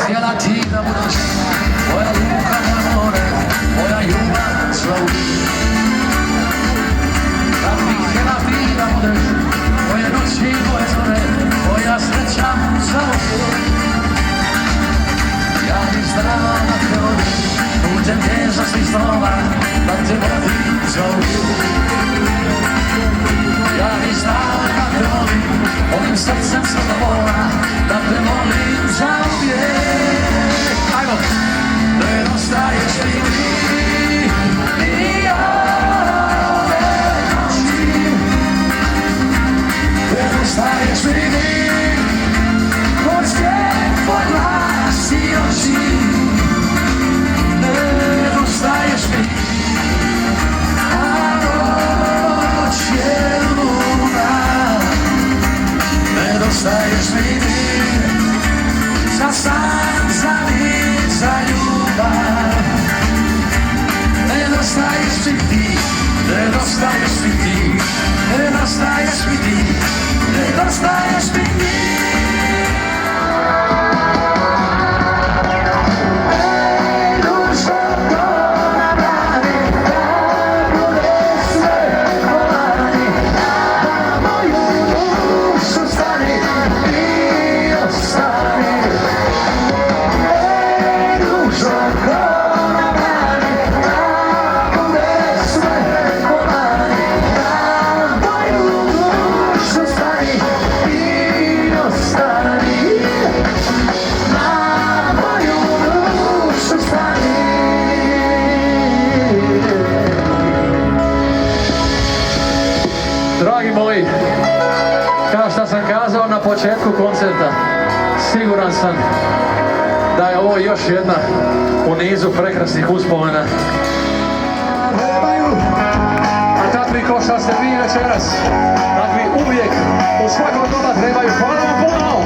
Htjela ti da budeš moja luka, moje more, moja ljubav sva uvijek. Kad bih htjela ti da budeš moje noći, moje zore, moja sreća za uvijek. Ja bih znala da te volim, putem teža svih snova, da te volim za uvijek. Ja bih znala da te volim, ovim srcem sloboda, da te volim za uvijek. Ajmo! Nedostaješ mi ti, ni ove noći. Nedostaješ mi ti, tvoj svijet, tvoj glas i oči. Nedostaješ mi, a noć je luna. Nedostaješ mi ti, za san, za mir, za ljubav. Nedostaješ mi ti, nedostaješ mi ti, nedostaješ mi ti, nedostaješ mi ti. Ej, dušo, to na brani, da bude sve kolani, na moju dušu stani i ostani. Dragi moji, kao što sam kazao na početku koncerta, siguran sam da je ovo još jedna u nizu prekrasnih uspomena. A takvi ko što ste vi večeras, takvi uvijek u svakog doba trebaju. Hvala vam puno!